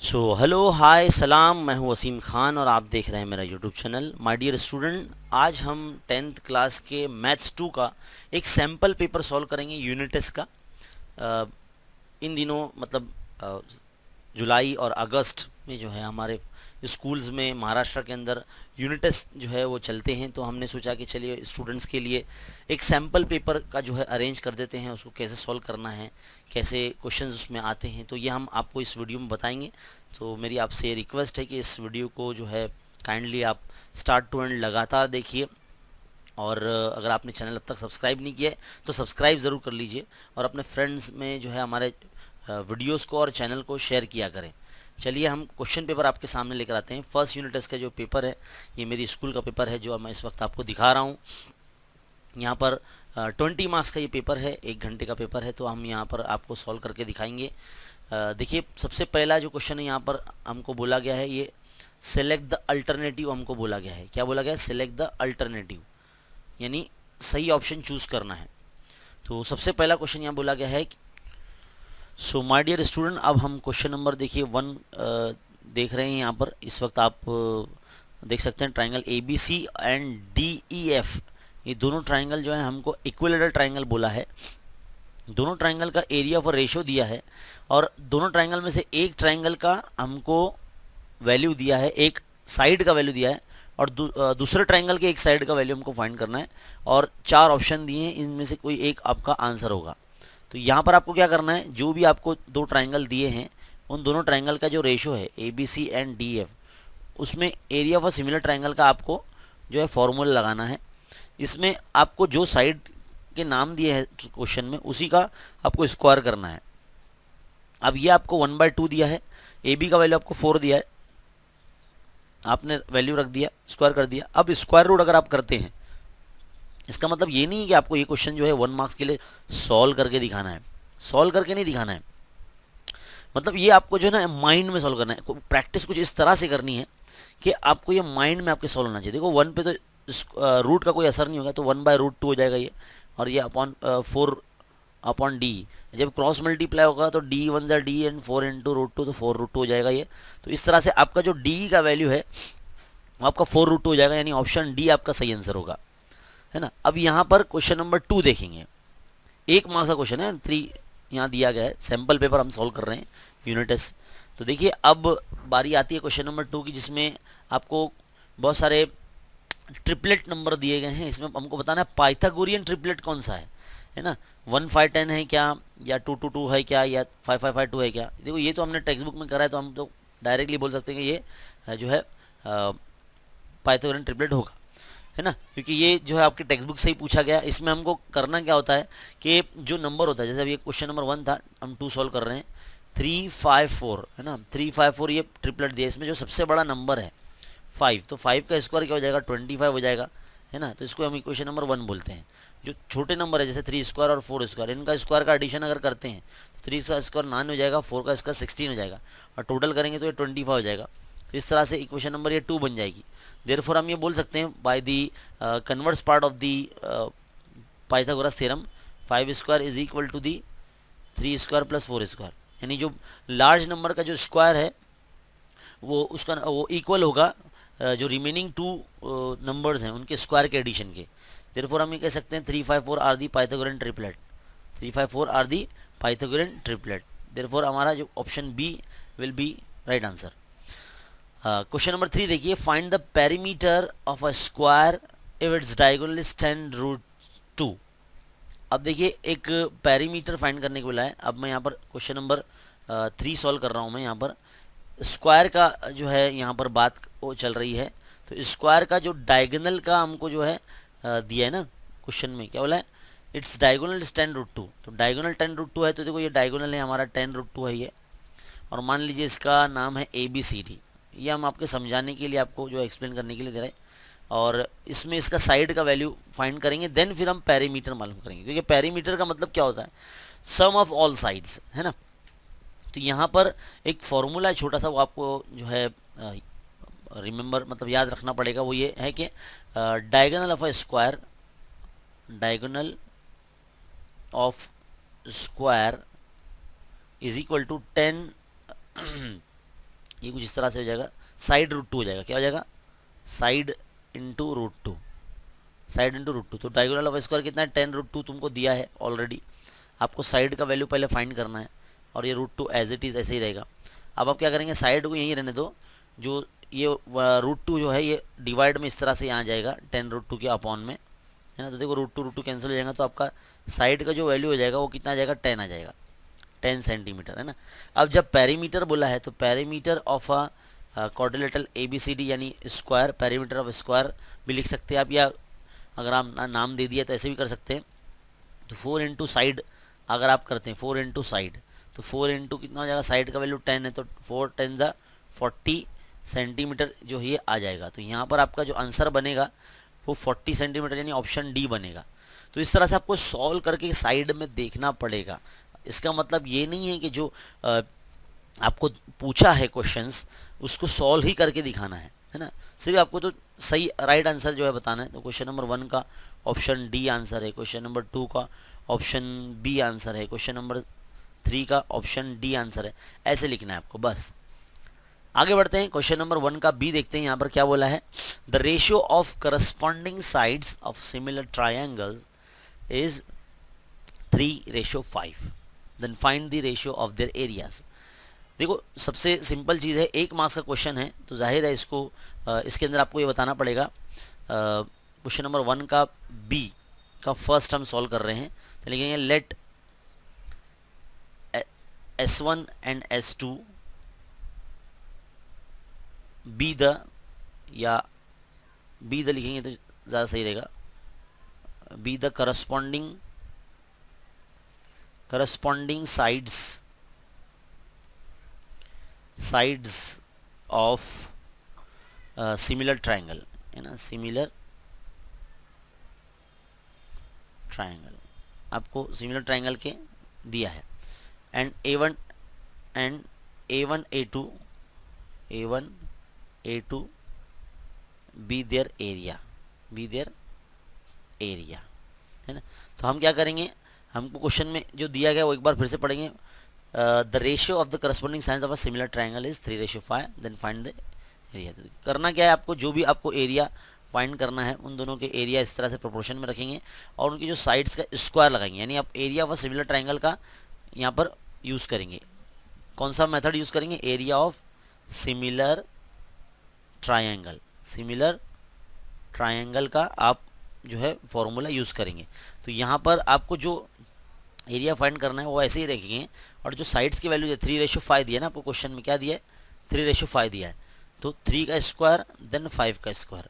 So hello hi सलाम, मैं हूं वसीम खान और आप देख रहे हैं मेरा YouTube channel my dear student. आज हम टेंथ क्लास के मैथ्स 2 का एक सैम्पल पेपर सॉल्व करेंगे यूनिट टेस्ट का। अ, इन दिनों मतलब अ, जुलाई और अगस्त में जो है हमारे स्कूल्स में महाराष्ट्र के अंदर यूनिट टेस्ट जो है वो चलते हैं, तो हमने सोचा कि चलिए स्टूडेंट्स के लिए एक सैम्पल पेपर का जो है अरेंज कर देते हैं, उसको कैसे सॉल्व करना है, कैसे क्वेश्चंस उसमें आते हैं, तो ये हम आपको इस वीडियो में बताएंगे। तो मेरी आपसे रिक्वेस्ट है कि इस वीडियो को जो है काइंडली आप स्टार्ट टू एंड लगातार देखिए। और अगर आपने चैनल अब तक सब्सक्राइब नहीं किया है तो सब्सक्राइब ज़रूर कर लीजिए और अपने फ्रेंड्स में जो है हमारे वीडियोस को और चैनल को शेयर किया करें। चलिए हम क्वेश्चन पेपर आपके सामने लेकर आते हैं। फर्स्ट यूनिट टेस्ट का जो पेपर है ये मेरी स्कूल का पेपर है जो मैं इस वक्त आपको दिखा रहा हूँ। यहाँ पर 20 मार्क्स का ये पेपर है, 1 घंटे का पेपर है, तो हम यहाँ पर आपको सॉल्व करके दिखाएंगे। देखिए सबसे पहला जो क्वेश्चन है यहाँ पर हमको बोला गया है, ये सेलेक्ट द अल्टरनेटिव हमको बोला गया है। क्या बोला गया है? सेलेक्ट द अल्टरनेटिव, यानी सही ऑप्शन चूज करना है। तो सबसे पहला क्वेश्चन यहाँ बोला गया है। सो माय डियर स्टूडेंट, अब हम क्वेश्चन नंबर देखिए 1 देख रहे हैं। यहाँ पर इस वक्त आप देख सकते हैं triangle A B C and D E F, ये दोनों ट्राइंगल जो है हमको इक्विलेटरल ट्राइंगल बोला है। दोनों ट्राइंगल का एरिया ऑफ रेशो दिया है और दोनों ट्राइंगल में से एक ट्राइंगल का हमको वैल्यू दिया है, एक साइड का वैल्यू दिया है और दूसरे ट्राइंगल के एक साइड का वैल्यू हमको फाइंड करना है और 4 ऑप्शन दिए हैं, इनमें से कोई एक आपका आंसर होगा। तो यहाँ पर आपको क्या करना है, जो भी आपको दो ट्राइंगल दिए हैं उन दोनों ट्राइंगल का जो रेशो है A B C and D F, उसमें area of a similar triangle का आपको जो है फॉर्मूला लगाना है। इसमें आपको जो साइड के नाम दिए हैं क्वेश्चन में उसी का आपको स्क्वायर करना है। अब ये आपको 1/2 दिया है, ए बी का वैल्यू आपको 4 दिया है, आपने वैल्यू रख दिया, स्क्वायर कर दिया। अब स्क्वायर रूट अगर आप करते हैं, इसका मतलब ये नहीं है कि आपको ये क्वेश्चन जो है 1 मार्क्स के लिए सॉल्व करके दिखाना है, सॉल्व करके नहीं दिखाना है। मतलब ये आपको जो है ना माइंड में सॉल्व करना है, प्रैक्टिस कुछ इस तरह से करनी है कि आपको ये माइंड में आपके सॉल्व होना चाहिए। देखो 1 पे तो रूट का कोई असर नहीं होगा, तो 1/√2 हो जाएगा ये, और ये अपॉन 4 अपॉन डी। जब क्रॉस मल्टीप्लाई होगा तो डी 1 जा डी एंड 4 इंटू रूट 2, तो 4√2 हो जाएगा ये। तो इस तरह से आपका जो डी का वैल्यू है वो आपका 4√2 हो जाएगा, यानी ऑप्शन डी आपका सही आंसर होगा, है ना। अब यहाँ पर क्वेश्चन नंबर 2 देखेंगे, 1 मार्क्स का क्वेश्चन है, 3 यहाँ दिया गया है, सैम्पल पेपर हम सॉल्व कर रहे हैं यूनिट टेस्ट। तो देखिए अब बारी आती है क्वेश्चन नंबर 2 की, जिसमें आपको बहुत सारे ट्रिपलेट नंबर दिए गए हैं। इसमें हमको बताना है पाइथागोरियन ट्रिपलेट कौन सा है ना। 1 5 10 है क्या, या 2 2 2 है क्या, या 5 5 5 2 है क्या। देखो ये तो हमने टेक्स्ट बुक में करा है, तो हम तो डायरेक्टली बोल सकते हैं कि ये जो है पाइथागोरियन ट्रिपलेट होगा, है ना, क्योंकि ये जो है आपके टेक्स्ट बुक से ही पूछा गया। इसमें हमको करना क्या होता है कि जो नंबर होता है, जैसे अभी ये क्वेश्चन नंबर 1 था, हम 2 सॉल्व कर रहे हैं, 3 5 4 है ना, 3 5 4 ये ट्रिपलेट दिया। इसमें जो सबसे बड़ा नंबर है 5, तो 5 का स्क्वायर क्या हो जाएगा, 25 हो जाएगा, है ना। तो इसको हम इक्वेशन नंबर 1 बोलते हैं। जो छोटे नंबर है जैसे 3 स्क्वायर और 4 स्क्वायर, इनका स्क्वायर का एडिशन अगर करते हैं तो 3 का स्क्वायर 9 हो जाएगा, 4 का स्क्वायर 16 हो जाएगा, और टोटल करेंगे तो ये 25 हो जाएगा। तो इस तरह से इक्वेशन नंबर ये 2 बन जाएगी। देयरफॉर हम ये बोल सकते हैं by the converse part of the Pythagoras theorem, 5 square is equal to the 3 square plus 4 square, यानी जो लार्ज नंबर का जो स्क्वायर है वो इक्वल होगा जो रिमेनिंग 2 नंबर्स हैं उनके स्क्वायर के एडिशन के। देयरफॉर हम ये कह सकते हैं 3 5 4 are the Pythagorean triplet, 3 5 4 are the Pythagorean triplet. Therefore हमारा जो option B will be right answer. Question number 3 देखिए, find the perimeter of a square if it's diagonal is 10√2। अब देखिए एक पेरीमीटर फाइंड करने के बोला है। अब मैं यहाँ पर क्वेश्चन नंबर 3 सॉल्व कर रहा हूँ। मैं यहाँ पर स्क्वायर का जो है यहाँ पर बात वो चल रही है, तो स्क्वायर का जो डायगोनल का हमको जो है दिया है ना क्वेश्चन में, क्या बोला है, इट्स डायगोनल इज 10√2। तो डायगोनल 10√2 है, तो देखो ये डायगोनल है हमारा 10√2 है ये, और मान लीजिए इसका नाम है ए बी सी डी। ये हम आपके समझाने के लिए, आपको जो एक्सप्लेन करने के लिए दे रहे हैं, और इसमें इसका साइड का वैल्यू फाइंड करेंगे, देन फिर हम पेरीमीटर मालूम करेंगे, क्योंकि पेरीमीटर का मतलब क्या होता है, सम ऑफ ऑल साइड्स, है ना। तो यहाँ पर एक फॉर्मूला है छोटा सा, वो आपको जो है रिमेंबर मतलब याद रखना पड़ेगा। वो ये है कि diagonal of a square, diagonal of square is equal to 10 ये कुछ इस तरह से हो जाएगा, साइड रूट 2 हो जाएगा। क्या हो जाएगा? Side into root 2, side into root 2। तो डायगोनल ऑफ स्क्वायर कितना है? 10 रूट 2 तुमको दिया है ऑलरेडी। आपको साइड का वैल्यू पहले फाइंड करना है और ये रूट 2 एज इट इज़ ऐसे ही रहेगा। अब आप क्या करेंगे, साइड को यहीं रहने दो, जो ये रूट 2 जो है ये डिवाइड में इस तरह से यहाँ जाएगा 10 रूट 2 के अपॉन में, है ना। तो देखो रूट 2 कैंसिल हो जाएगा, तो आपका साइड का जो वैल्यू हो जाएगा वो कितना आ जाएगा? 10 आ जाएगा, 10 सेंटीमीटर, है ना। अब जब पेरीमीटर बोला है तो perimeter of a quadrilateral ABCD यानी स्क्वायर, पेरीमीटर ऑफ स्क्वायर भी लिख सकते हैं आप, या अगर आप नाम दे दिया तो ऐसे भी कर सकते हैं। तो 4 इंटू साइड अगर आप करते हैं, 4 इंटू साइड, तो 4 इंटू कितना हो जाएगा? साइड का वैल्यू 10 है तो 4 10 ज़ा 40 सेंटीमीटर जो ये आ जाएगा। तो यहाँ पर आपका जो आंसर बनेगा वो 40 सेंटीमीटर यानी ऑप्शन डी बनेगा। तो इस तरह से आपको सॉल्व करके साइड में देखना पड़ेगा। इसका मतलब ये नहीं है कि जो आपको पूछा है क्वेश्चंस उसको सॉल्व ही करके दिखाना है ना। सिर्फ आपको तो सही राइट आंसर जो है बताना है। तो क्वेश्चन नंबर 1 का ऑप्शन डी आंसर है, क्वेश्चन नंबर 2 का ऑप्शन बी आंसर है, क्वेश्चन नंबर 3 का ऑप्शन डी आंसर है। ऐसे लिखना है आपको बस। आगे बढ़ते हैं, क्वेश्चन नंबर 1 का बी देखते हैं। यहाँ पर क्या बोला है? The ratio of corresponding sides of similar triangles is 3:5। Then find the ratio of their areas. देखो सबसे सिंपल चीज़ है, 1 मार्क्स का क्वेश्चन है तो जाहिर है इसको इसके अंदर आपको ये बताना पड़ेगा। क्वेश्चन नंबर 1 का बी का फर्स्ट हम सॉल्व कर रहे हैं तो लिखेंगे let S1 and S2 be the, या बी द लिखेंगे तो ज़्यादा सही रहेगा, be the corresponding sides of similar triangle, है ना। सिमिलर ट्रायंगल आपको सिमिलर ट्रायंगल के दिया है। And A1 A2 be their area, है ना। तो हम क्या करेंगे, हमको क्वेश्चन में जो दिया गया वो एक बार फिर से पढ़ेंगे। The ratio of the corresponding sides of a similar triangle is 3:5। Then find the area. करना क्या है आपको, जो भी आपको एरिया फाइंड करना है उन दोनों के एरिया इस तरह से प्रोपोर्शन में रखेंगे और उनकी जो साइड्स का स्क्वायर लगाएंगे, यानी आप एरिया ऑफ सिमिलर ट्रायंगल का यहाँ पर यूज़ करेंगे। कौन सा मेथड यूज़ करेंगे? एरिया ऑफ सिमिलर ट्रायंगल का आप जो है फॉर्मूला यूज़ करेंगे। तो यहाँ पर आपको जो एरिया फाइंड करना है वो ऐसे ही रखेंगे और जो साइड्स की वैल्यू 3:5 दिया ना आपको क्वेश्चन में, क्या दिया है? 3:5 दिया है। तो 3 का स्क्वायर देन 5 का स्क्वायर,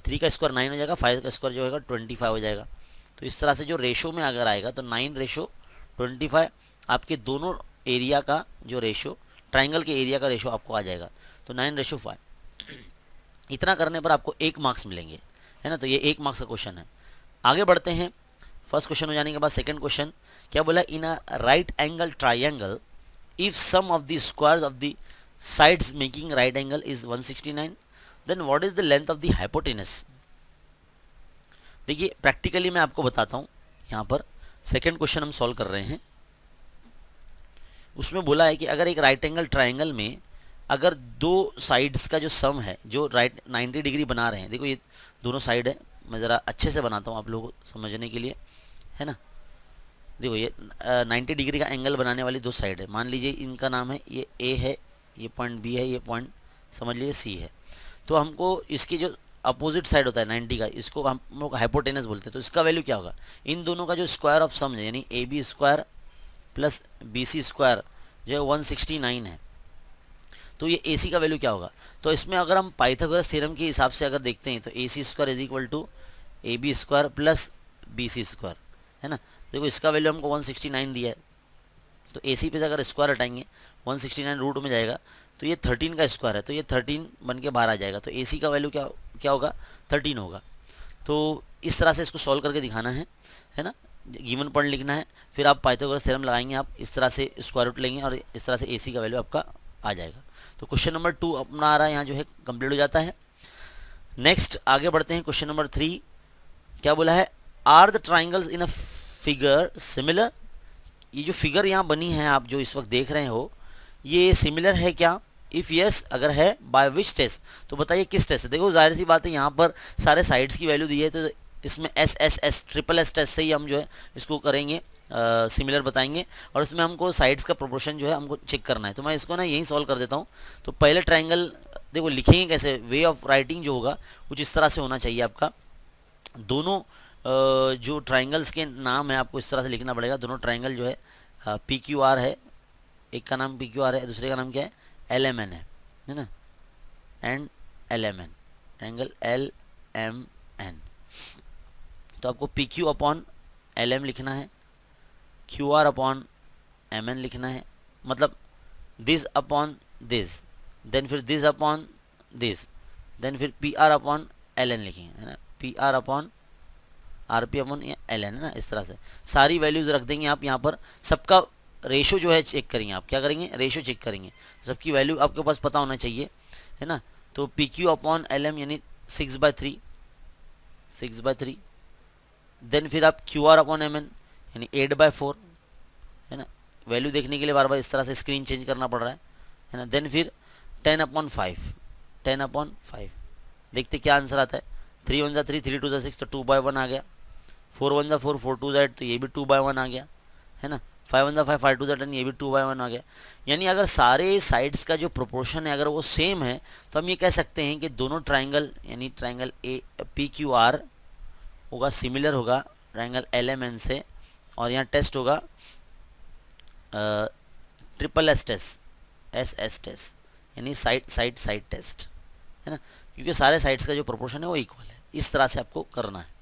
3 का स्क्वायर 9 हो जाएगा, 5 का स्क्वायर जो होगा 25 हो जाएगा। तो इस तरह से जो रेशो में अगर आएगा तो 9:25 आपके दोनों एरिया का जो रेशो, ट्राइंगल के एरिया का रेशो आपको आ जाएगा। तो 9:5 इतना करने पर आपको 1 मार्क्स मिलेंगे, है ना। तो ये 1 मार्क्स का क्वेश्चन है। आगे बढ़ते हैं, फर्स्ट क्वेश्चन हो जाने के बाद सेकंड क्वेश्चन क्या बोला? In a right angle triangle if sum of the squares of the sides making right angle is 169 then what is the length of the hypotenuse. देखिए प्रैक्टिकली मैं आपको बताता हूँ। यहाँ पर सेकंड क्वेश्चन हम सॉल्व कर रहे हैं, उसमें बोला है कि अगर एक राइट एंगल ट्राइंगल में अगर दो साइड्स का जो सम है, जो राइट 90 डिग्री बना रहे हैं, देखो ये दोनों साइड है, मैं ज़रा अच्छे से बनाता हूँ आप लोगों को समझने के लिए, है ना। देखो ये 90 डिग्री का एंगल बनाने वाली दो साइड है। मान लीजिए इनका नाम है, ये ए है, ये पॉइंट बी है, ये पॉइंट समझ लीजिए सी है। तो हमको इसकी जो अपोजिट साइड होता है 90 का, इसको हम लोग हाइपोटेनस बोलते हैं। तो इसका वैल्यू क्या होगा? इन दोनों का जो स्क्वायर ऑफ सम है, यानी A B square plus B C square जो है 169 है। तो ये ए सी का वैल्यू क्या होगा? तो इसमें अगर हम पाइथागोरस थ्योरम के हिसाब से अगर देखते हैं तो A C square is equal to A B square plus B C square, है ना। देखो इसका वैल्यू हमको 169 दिया है, तो ए सी पे से अगर स्क्वायर हटाएंगे 169 रूट में जाएगा, तो ये 13 का स्क्वायर है, तो ये 13 बन के बाहर आ जाएगा। तो ए सी का वैल्यू क्या होगा? 13 होगा। तो इस तरह से इसको सॉल्व करके दिखाना है ना। गिवन पॉइंट लिखना है, फिर आप पाइथागोरस थ्योरम लगाएंगे, आप इस तरह से स्क्वायर रूट लेंगे और इस तरह से ए सी का वैल्यू आपका आ जाएगा। तो क्वेश्चन नंबर 2 अपना आ रहा है यहाँ जो है कंप्लीट हो जाता है। नेक्स्ट आगे बढ़ते हैं, क्वेश्चन नंबर 3 क्या बोला है? Are the triangles in a figure similar. ये जो फिगर यहाँ बनी है आप जो इस वक्त देख रहे हो, ये सिमिलर है क्या? इफ़ यस अगर है बाय विच टेस्ट, तो बताइए किस टेस्ट से। देखो जाहिर सी बात है यहाँ पर सारे साइड्स की वैल्यू दी है, तो इसमें S S S triple S test से ही हम जो है इसको करेंगे, सिमिलर बताएंगे। और इसमें हमको साइड्स का प्रोपोर्शन जो है हमको चेक करना है। तो मैं इसको ना यहीं सॉल्व कर देता हूँ। तो पहले ट्राइंगल देखो लिखेंगे कैसे, वे ऑफ राइटिंग जो होगा कुछ इस तरह से होना चाहिए आपका। दोनों जो ट्राइंगल्स के नाम है आपको इस तरह से लिखना पड़ेगा। दोनों ट्राइंगल जो है पी क्यू आर है, एक का नाम पी क्यू आर है, दूसरे का नाम क्या है, एल एम एन है ना, and L M N, triangle L M N. तो आपको P Q upon L M लिखना है, Q R upon M N लिखना है, मतलब दिस अपॉन दिस, देन फिर दिस अपॉन दिस, देन फिर P R upon L N लिखेंगे, है ना, P R upon R P upon L N, है ना। इस तरह से सारी वैल्यूज़ रख देंगे आप। यहाँ पर सबका रेशो जो है चेक करेंगे आप, क्या करेंगे, रेशो चेक करेंगे। सबकी वैल्यू आपके पास पता होना चाहिए, है ना। तो P Q upon L M यानी 6/3, 6/3। देन फिर आप Q R upon M N यानी 8/4, है ना। वैल्यू देखने के लिए बार बार इस तरह से स्क्रीन चेंज करना पड़ रहा है ना। देन फिर 10/5, 10/5। देखते क्या आंसर आता है। 3 1 3, 3 2 6, तो 2/1 आ गया। 4 1 4, 4 2 8, तो ये भी 2/1 आ गया, है ना। 5 1 5, 5 2 10, ये भी 2/1 आ गया। यानी अगर सारे साइड्स का जो प्रोपोर्शन है अगर वो सेम है, तो हम ये कह सकते हैं कि दोनों ट्राइंगल यानी triangle A P Q R होगा, सिमिलर होगा ट्राइंगल एल एम एन से। और यहाँ टेस्ट होगा triple S test, S S test, यानी साइड टेस्ट, है ना, क्योंकि सारे साइड्स का जो प्रोपोर्शन है वो इक्वल है। इस तरह से आपको करना है।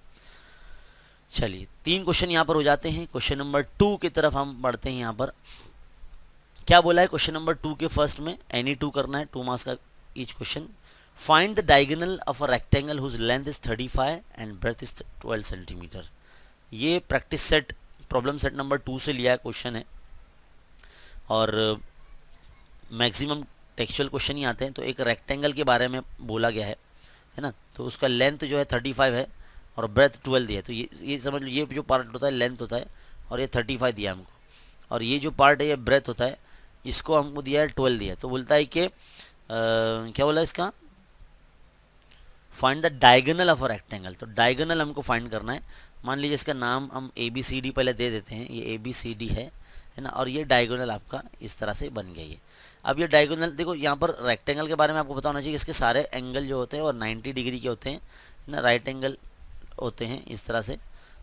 चलिए 3 क्वेश्चन यहाँ पर हो जाते हैं। क्वेश्चन नंबर 2 की तरफ हम बढ़ते हैं। यहाँ पर क्या बोला है क्वेश्चन नंबर 2 के फर्स्ट में, एनी 2 करना है, 2 मार्क्स का each question. Find the diagonal of a rectangle whose length is 35 and breadth is 12 centimetre. ये practice set problem set number 2 से लिया है क्वेश्चन है, और मैक्सिमम टेक्सचुअल क्वेश्चन ही आते हैं। तो एक रेक्टेंगल के बारे में बोला गया है ना। तो उसका लेंथ जो है 35 है और ब्रेथ 12 दिया है। तो ये समझ लो, ये जो पार्ट होता है लेंथ होता है, और ये 35 दिया हमको, और ये जो पार्ट है ये ब्रेथ होता है, इसको हमको दिया है 12 दिया है। तो बोलता है कि क्या बोला इसका, find the diagonal of a rectangle. तो डायगोनल हमको फाइंड करना है। मान लीजिए इसका नाम हम ए बी सी डी पहले दे देते हैं, ये ए बी सी डी है ना, और ये डायगोनल आपका इस तरह से बन गया ये। अब ये डायगोनल देखो, यहाँ पर रेक्टेंगल के बारे में आपको पता होना चाहिए कि इसके सारे एंगल जो होते हैं और 90 डिग्री के होते हैं ना, राइट एंगल होते हैं इस तरह से।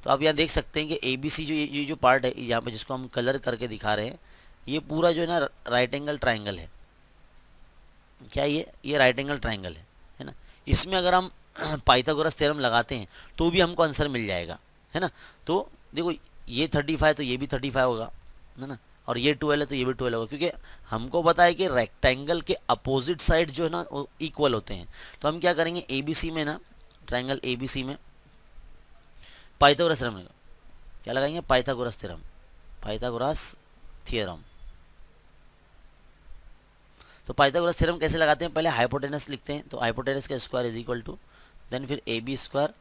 तो आप यहाँ देख सकते हैं कि ए बी सी जो ये जो पार्ट है यहाँ पे जिसको हम कलर करके दिखा रहे हैं, ये पूरा जो है ना राइट एंगल ट्राइंगल है। क्या ये राइट एंगल ट्राइंगल है ना। इसमें अगर हम पाइथागोरस थ्योरम लगाते हैं तो भी हमको आंसर मिल जाएगा, है ना। तो देखो ये 35 तो ये भी 35 होगा, है ना, और ये 12 है तो ये भी 12 होगा, क्योंकि हमको पता है कि रेक्टेंगल के अपोजिट साइड जो है ना वो इक्वल होते हैं। तो हम क्या करेंगे, ए बी सी में ना, ट्राइंगल ए बी सी में पाइथागोरस थ्योरम क्या लगाएंगे, पाइथागोरस थ्योरम, पाइथागोरस थ्योरम। तो पाइथागोरस थ्योरम कैसे लगाते हैं, पहले हाइपोटेनस लिखते हैं। तो हाइपोटेनस का square is equal to, then फिर ए बी स्क्वायर,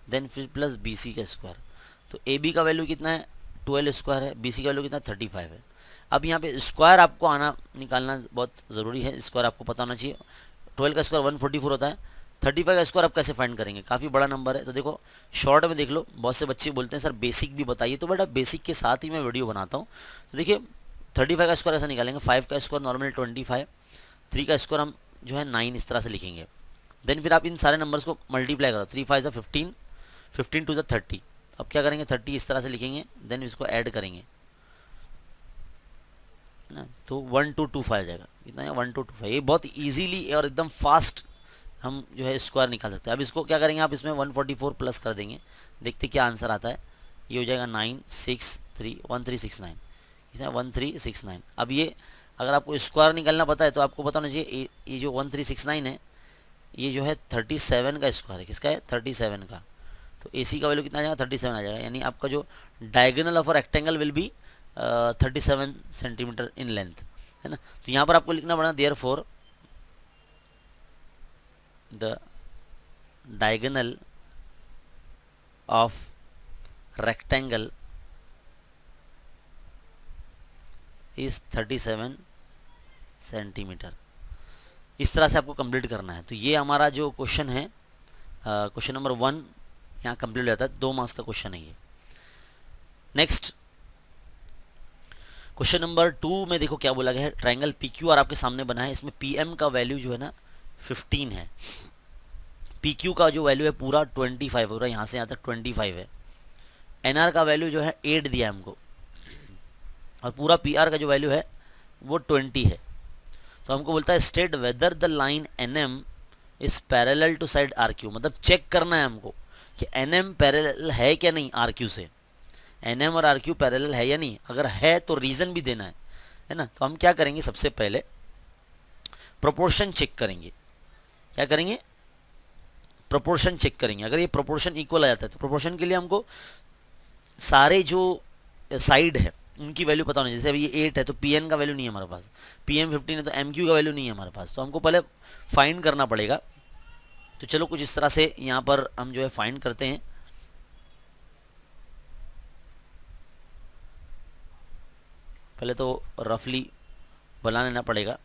देन फिर प्लस बी सी का स्क्वायर। तो ए बी का वैल्यू कितना है 12 स्क्वायर है, बी सी का वैल्यू कितना 35 है। अब यहाँ पे स्क्वायर आपको आना निकालना बहुत ज़रूरी है, स्क्वायर आपको पता होना चाहिए। 12 का स्क्वायर 144 होता है, 35 का स्क्वायर आप कैसे फाइंड करेंगे, काफ़ी बड़ा नंबर है। तो देखो शॉर्ट में देख लो, बहुत से बच्चे बोलते हैं सर बेसिक भी बताइए, तो बेटा बेसिक के साथ ही मैं वीडियो बनाता हूँ। तो देखिए 35 का स्क्वायर ऐसा निकालेंगे, 5 का स्क्वायर नॉर्मल 25, 3 का स्क्वायर हम जो है 9 इस तरह से लिखेंगे। देन फिर आप इन सारे नंबर्स को मल्टीप्लाई करो, 3 5 15, 15 2 30। अब क्या करेंगे 30 इस तरह से लिखेंगे, देन इसको ऐड करेंगे ना, तो 1225 आ जाएगा। कितना है 1225। ये बहुत इजीली और एकदम फास्ट हम जो है स्क्वायर निकाल सकते हैं। अब इसको क्या करेंगे, आप इसमें 144 प्लस कर देंगे, देखते क्या आंसर आता है। ये हो जाएगा 1369, कितना 1369। अब ये अगर आपको स्क्वायर निकालना पता है तो आपको पता होना चाहिए ये जो 1369 है ये जो है 37 का स्क्वायर है। किसका है 37 का। तो ए सी का वैल्यू कितना आ जाएगा 37 आ जाएगा। यानी आपका जो diagonal of a rectangle will be 37 centimetre in length, है ना। तो यहाँ पर आपको लिखना पड़ेगा therefore the diagonal of rectangle is 37 centimetre. इस तरह से आपको कंप्लीट करना है। तो ये हमारा जो क्वेश्चन है, क्वेश्चन नंबर 1 यहाँ कंप्लीट हो जाता है। 2 मार्क्स का क्वेश्चन है ये। नेक्स्ट क्वेश्चन नंबर 2 में देखो क्या बोला गया है। ट्रायंगल PQR आपके सामने बना है। इसमें PM का वैल्यू जो है ना 15 है, PQ का जो वैल्यू है पूरा 25 हो रहा है, यहाँ से यहाँ तक 25 है। NR का वैल्यू जो है 8 दिया है हमको, और पूरा PR का जो वैल्यू है वो 20 है। तो हमको बोलता है state whether the line NM is parallel to side RQ। मतलब चेक करना है हमको कि NM पैरेलल है क्या नहीं RQ से। NM और RQ पैरेलल है या नहीं, अगर है तो रीजन भी देना है ना। तो हम क्या करेंगे, सबसे पहले प्रोपोर्शन चेक करेंगे। क्या करेंगे, प्रोपोर्शन चेक करेंगे। अगर ये प्रोपोर्शन इक्वल आ जाता है तो प्रोपोर्शन के लिए हमको सारे जो साइड है उनकी वैल्यू पता होनी चाहिए। जैसे अभी ये 8 है तो PN का वैल्यू नहीं है हमारे पास, PM 15 है तो MQ का वैल्यू नहीं है हमारे पास, तो हमको पहले फाइंड करना पड़ेगा। तो चलो कुछ इस तरह से यहाँ पर हम जो है फाइंड करते हैं। पहले तो रफली बना लेना पड़ेगा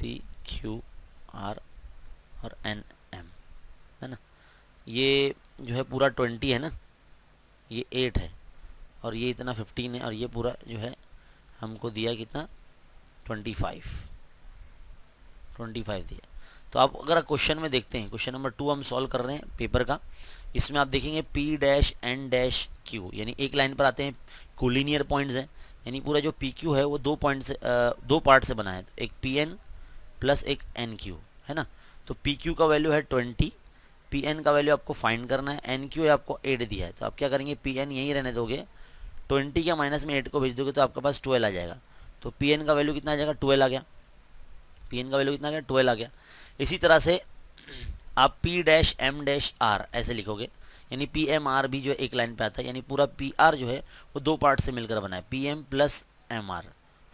PQR और NM, है ना। ये जो है पूरा 20 है ना, ये 8 है, और ये इतना 15 है, और ये पूरा जो है हमको दिया कितना 25 दिया। तो आप अगर क्वेश्चन में देखते हैं, क्वेश्चन नंबर 2 हम सॉल्व कर रहे हैं पेपर का। इसमें आप देखेंगे P-N-Q, यानी एक लाइन पर आते हैं, कोलिनियर पॉइंट्स हैं, यानी पूरा जो PQ है वो 2 पॉइंट से 2 पार्ट से बना है, एक PN प्लस एक NQ, है ना। तो PQ का वैल्यू है 20, PN का वैल्यू आपको फाइंड करना है, NQ आपको 8 दिया है। तो आप क्या करेंगे, PN यहीं रहने दोगे, 20 के माइनस में 8 को भेज दोगे तो आपके पास 12 आ जाएगा। तो PN का वैल्यू कितना आ जाएगा, 12 आ गया। PN का वैल्यू कितना आ गया, 12 आ गया। इसी तरह से आप P-M-R ऐसे लिखोगे, यानी PMR भी जो है एक लाइन पे आता है, यानी पूरा PR जो है वो 2 पार्ट से मिलकर बना है, PM प्लस MR,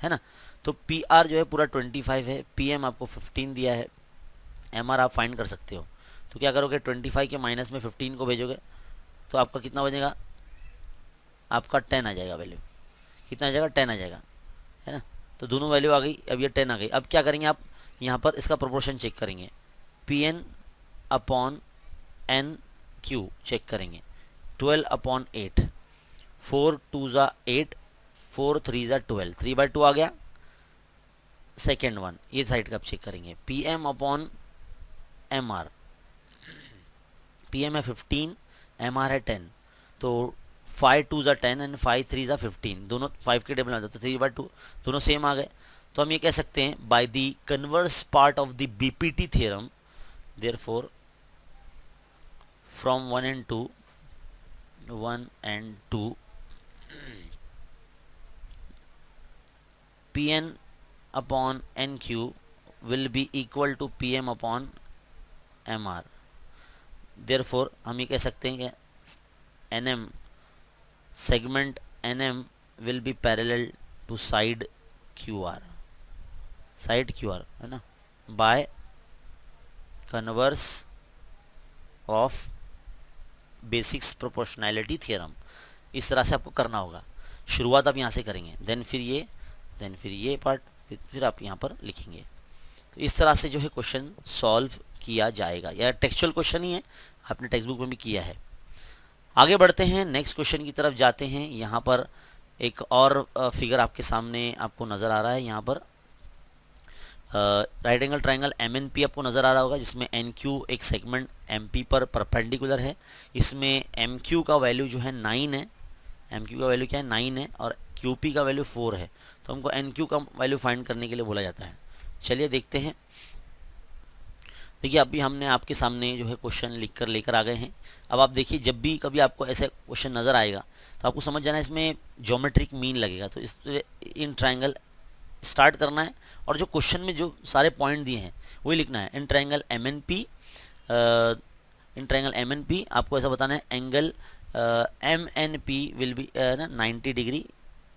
है ना। तो PR जो है पूरा 25 है, PM आपको 15 दिया है, MR आप फाइंड कर सकते हो। तो क्या करोगे, 25 के माइनस में 15 को भेजोगे तो आपका कितना बनेगा, आपका 10 आ जाएगा वैल्यू। कितना आ जाएगा, 10 आ जाएगा, है ना। तो दोनों वैल्यू आ गई, अब ये 10 आ गई। अब क्या करेंगे, आप यहाँ पर इसका प्रोपोर्शन चेक करेंगे, PN अपॉन NQ चेक करेंगे, 12 अपॉन 8, 4 2 ज़ा 8, 4 3 ज़ा 12, 3/2 आ गया। सेकेंड वन ये साइड का आप चेक करेंगे, PM अपॉन MR, PM है 15, MR है 10, तो 5 2 ज़ा 10 एंड 5 3 ज़ा 15, दोनों 5 के टेबल में आता, तो 3/2 दोनों सेम आ गए। तो हम ये कह सकते हैं by the converse part of the BPT theorem, therefore from 1 and 2 PN upon NQ will be equal to PM upon MR। therefore हम ये कह सकते हैं कि NM segment NM will be parallel to side QR, है ना, by converse of basics proportionality theorem. इस तरह से आपको करना होगा। शुरुआत आप यहाँ से करेंगे, देन फिर ये पार्ट, फिर आप यहाँ पर लिखेंगे। तो इस तरह से जो है क्वेश्चन सॉल्व किया जाएगा। यह टेक्सचुअल क्वेश्चन ही है, आपने टेक्स्ट बुक में भी किया है। आगे बढ़ते हैं, नेक्स्ट क्वेश्चन की तरफ जाते हैं। यहाँ पर एक और फिगर आपके सामने आपको नज़र आ रहा है। यहाँ पर राइट एंगल ट्राइंगल MNP आपको नज़र आ रहा होगा, जिसमें NQ एक सेगमेंट MP पर परपेंडिकुलर है। इसमें MQ का वैल्यू जो है 9 है, MQ का वैल्यू क्या है 9 है, और QP का वैल्यू 4 है। तो हमको NQ का वैल्यू फाइंड करने के लिए बोला जाता है। चलिए देखते हैं। देखिए अभी हमने आपके सामने जो है क्वेश्चन लिख कर लेकर आ गए हैं। अब आप देखिए, जब भी कभी आपको ऐसे क्वेश्चन नज़र आएगा तो आपको समझ जाना है इसमें ज्योमेट्रिक मीन लगेगा। तो इस इन ट्राइंगल स्टार्ट करना है, और जो क्वेश्चन में जो सारे पॉइंट दिए हैं वही लिखना है। इन ट्राइंगल MNP आपको ऐसा बताना है, angle MNP will be 90 degree,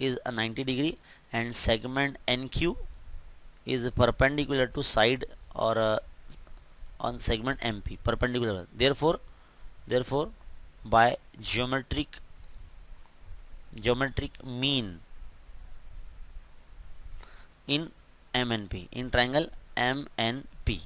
is 90 degree, and segment NQ is perpendicular to side और on segment MP perpendicular. therefore by geometric mean in MNP, in triangle MNP।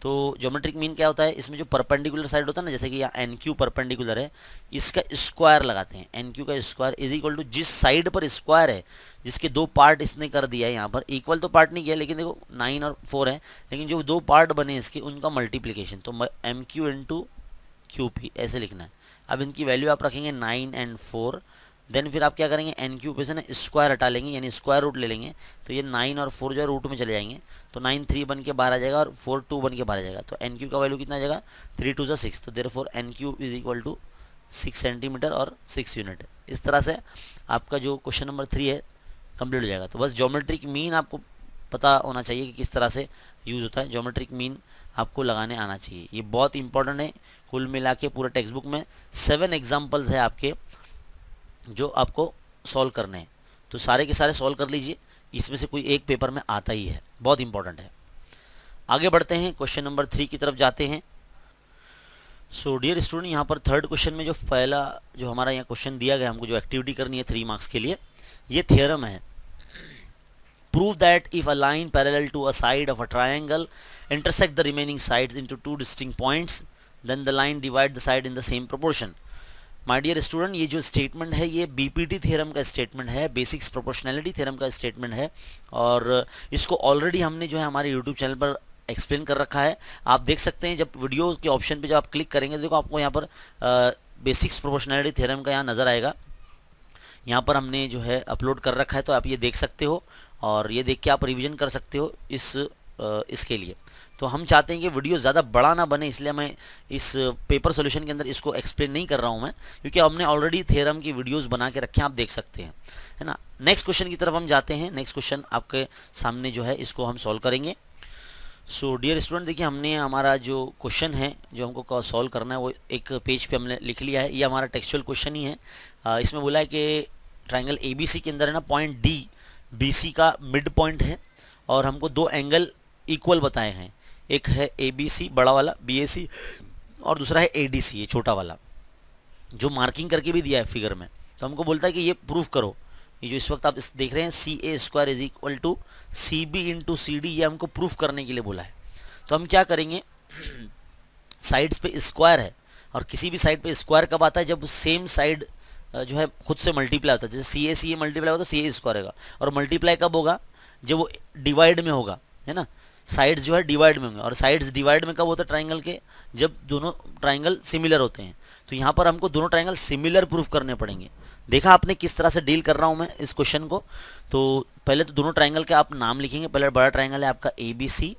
तो ज्योमेट्रिक मीन क्या होता है, इसमें जो परपेंडिकुलर साइड होता है ना, जैसे कि यहाँ NQ परपेंडिकुलर है, इसका स्क्वायर लगाते हैं। NQ का स्क्वायर इज इक्वल टू जिस साइड पर स्क्वायर है, जिसके दो पार्ट इसने कर दिया है, यहाँ पर इक्वल तो पार्ट नहीं किया, लेकिन देखो 9 और 4 है, लेकिन जो दो पार्ट बने इसके उनका मल्टीप्लीकेशन, तो MQ इंटू QP ऐसे लिखना है। अब इनकी वैल्यू आप रखेंगे 9 एंड 4, देन फिर आप क्या करेंगे, NQ पे से ना स्क्वायर हटा लेंगे, यानी स्क्वायर रूट ले लेंगे, तो ये 9 और 4 जो है रूट में चले जाएंगे, तो 9 3 बन के बाहर आ जाएगा और 4 2 बन के बाहर आ जाएगा, तो NQ का वैल्यू कितना आ जाएगा, 3 2 6, तो therefore NQ is equal to 6 centimetre और 6 यूनिट। इस तरह से आपका जो क्वेश्चन नंबर 3 है कंप्लीट हो जाएगा। तो बस ज्योमेट्रिक मीन आपको पता होना चाहिए कि किस तरह से यूज़ होता है, ज्योमेट्रिक मीन आपको लगाने आना चाहिए, ये बहुत इंपॉर्टेंट है। कुल मिला के पूरे टेक्स्ट बुक में 7 एग्जाम्पल्स है आपके जो आपको सॉल्व करने हैं, तो सारे के सारे सॉल्व कर लीजिए, इसमें से कोई एक पेपर में आता ही है, बहुत इंपॉर्टेंट है। आगे बढ़ते हैं, क्वेश्चन नंबर 3 की तरफ जाते हैं। सो डियर स्टूडेंट, यहाँ पर थर्ड क्वेश्चन में जो पहला जो हमारा यहाँ क्वेश्चन दिया गया, हमको जो एक्टिविटी करनी है 3 मार्क्स के लिए, ये थियरम है। Prove that if a line parallel to a side of a triangle intersect the remaining sides into two distinct points, then the line divide the side in the same proportion. My dear student, ये जो statement है ये BPT theorem का statement है, basics proportionality theorem का statement है, और इसको ऑलरेडी हमने जो है हमारे यूट्यूब चैनल पर एक्सप्लेन कर रखा है। आप देख सकते हैं, जब वीडियो के ऑप्शन पे जब आप क्लिक करेंगे तो देखो आपको यहाँ पर बेसिक्स प्रोपोर्शनैलिटी थ्योरम का यहाँ नज़र आएगा, यहाँ पर हमने जो है अपलोड कर रखा है, तो आप ये देख सकते हो और ये देख के आप रिविजन कर सकते हो इसके लिए। तो हम चाहते हैं कि वीडियो ज़्यादा बड़ा ना बने, इसलिए मैं इस पेपर सॉल्यूशन के अंदर इसको एक्सप्लेन नहीं कर रहा हूँ मैं, क्योंकि हमने ऑलरेडी थ्योरम की वीडियोस बना के रखे हैं, आप देख सकते हैं, है ना। नेक्स्ट क्वेश्चन की तरफ हम जाते हैं। नेक्स्ट क्वेश्चन आपके सामने जो है इसको हम सॉल्व करेंगे। सो डियर स्टूडेंट, देखिए हमने हमारा जो क्वेश्चन है जो हमको सॉल्व करना है वो एक पेज पे हमने लिख लिया है। ये हमारा टेक्सचुअल क्वेश्चन ही है। इसमें बोला है कि ट्राइंगल ABC के अंदर है ना, पॉइंट D BC का मिड पॉइंट है, और हमको दो एंगल इक्वल बताए हैं, एक है ABC बड़ा वाला BAC, और दूसरा है ADC ये छोटा वाला, जो मार्किंग करके भी दिया है फिगर में। तो हमको बोलता है कि ये प्रूफ करो, ये जो इस वक्त आप देख रहे हैं CA² is equal to CB into CD, ये हमको प्रूफ करने के लिए बोला है। तो हम क्या करेंगे, साइड्स पे स्क्वायर है, और किसी भी साइड पे स्क्वायर कब आता है, जब सेम साइड जो है खुद से मल्टीप्लाई होता है, जैसे CA मल्टीप्लाई होगा तो CA² होगा, और मल्टीप्लाई कब होगा, जब वो डिवाइड में होगा, है ना। साइड्स जो है डिवाइड में होंगे, और साइड्स डिवाइड में कब होता है ट्राइंगल के, जब दोनों ट्राइंगल सिमिलर होते हैं। तो यहाँ पर हमको दोनों ट्राइंगल सिमिलर प्रूफ करने पड़ेंगे। देखा आपने किस तरह से डील कर रहा हूँ मैं इस क्वेश्चन को। तो पहले तो दोनों ट्राइंगल के आप नाम लिखेंगे, पहले बड़ा ट्राइंगल है आपका ABC,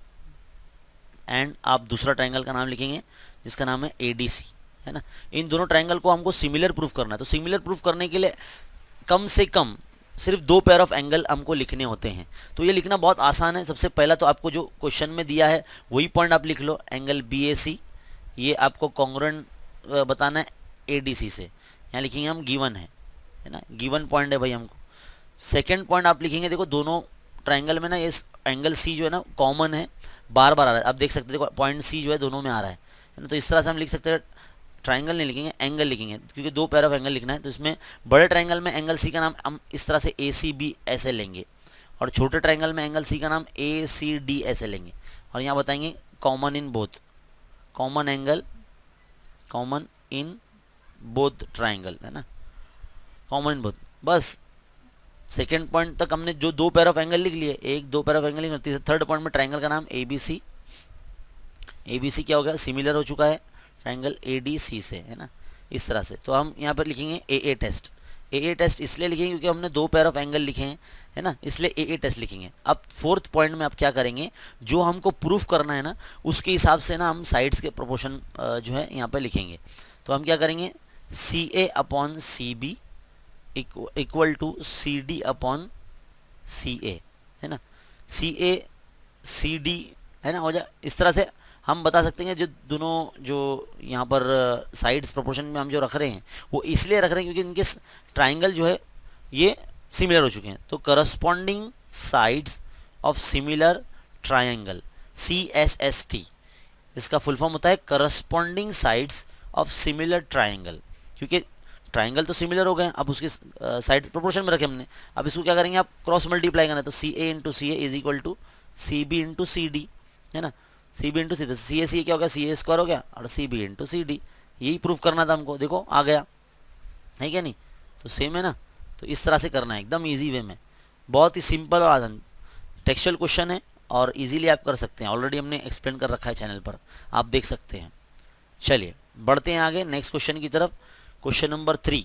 एंड आप दूसरा ट्राइंगल का नाम लिखेंगे जिसका नाम है ADC, है ना। इन दोनों ट्राइंगल को हमको सिमिलर प्रूफ करना है। तो सिमिलर प्रूफ करने के लिए कम से कम सिर्फ 2 पेयर ऑफ एंगल हमको लिखने होते हैं। तो ये लिखना बहुत आसान है। सबसे पहला तो आपको जो क्वेश्चन में दिया है वही पॉइंट आप लिख लो, एंगल BAC, ये आपको कॉन्ग्रुएंट बताना है ADC से, यहाँ लिखेंगे हम गिवन है ना, गिवन पॉइंट है भाई हमको। सेकेंड पॉइंट आप लिखेंगे, देखो दोनों ट्राइंगल में ना ये एंगल C जो है ना कॉमन है, बार बार आ रहा है, आप देख सकते हैं, देखो पॉइंट C जो है दोनों में आ रहा है ना। तो इस तरह से हम लिख सकते हैं, ट्राइंगल नहीं लिखेंगे, एंगल लिखेंगे, क्योंकि 2 पेयर ऑफ एंगल लिखना है। तो इसमें बड़े ट्राइंगल में एंगल C का नाम हम इस तरह से ACB ऐसे लेंगे, और छोटे ट्राइंगल में एंगल C का नाम ACD ऐसे लेंगे, और यहाँ बताएंगे common in both, common angle, common in both triangle, है ना, कॉमन इन बोथ। बस सेकेंड पॉइंट तक हमने जो 2 पेयर ऑफ एंगल लिख लिए, 1-2 पेयर ऑफ एंगल लिख लिए। थर्ड पॉइंट में ट्राइंगल का नाम ABC, ABC क्या हो गया, सिमिलर हो चुका है ट्राइंगल ADC से, है ना, इस तरह से। तो हम यहाँ पर लिखेंगे AA टेस्ट। AA टेस्ट इसलिए लिखेंगे क्योंकि हमने 2 पेयर ऑफ एंगल लिखे हैं, है ना, इसलिए AA टेस्ट लिखेंगे। अब फोर्थ पॉइंट में आप क्या करेंगे, जो हमको प्रूफ करना है ना उसके हिसाब से ना हम साइड्स के प्रोपोर्शन जो है यहाँ पर लिखेंगे। तो हम क्या करेंगे, CA/CB equal to CD upon CA, है ना, CA/CD, है ना, हो जाए। इस तरह से हम बता सकते हैं जो दोनों जो यहाँ पर साइड्स प्रोपोर्शन में हम जो रख रहे हैं वो इसलिए रख रहे हैं क्योंकि इनके ट्राइंगल जो है ये सिमिलर हो चुके हैं। तो corresponding sides of similar triangle, CSST, इसका फुल फॉर्म होता है corresponding sides of similar triangle, क्योंकि ट्राइंगल तो सिमिलर हो गए, अब उसके साइड प्रोपोर्शन में रखे हमने। अब इसको क्या करेंगे, आप क्रॉस मल्टीप्लाई करना है, तो C A into C A is equal to C B into C D, है ना। सी बी इंटू सी, तो सी ए क्या हो गया, सी ए स्क्वायर हो गया, और C B into C D, यही प्रूफ करना था हमको। देखो आ गया, है क्या नहीं, तो सेम है ना। तो इस तरह से करना है एकदम ईजी वे में, बहुत ही सिंपल और आसान टेक्सचुअल क्वेश्चन है, और इजीली आप कर सकते हैं। ऑलरेडी हमने एक्सप्लेन कर रखा है चैनल पर, आप देख सकते हैं। चलिए बढ़ते हैं आगे नेक्स्ट क्वेश्चन की तरफ। Question number 3,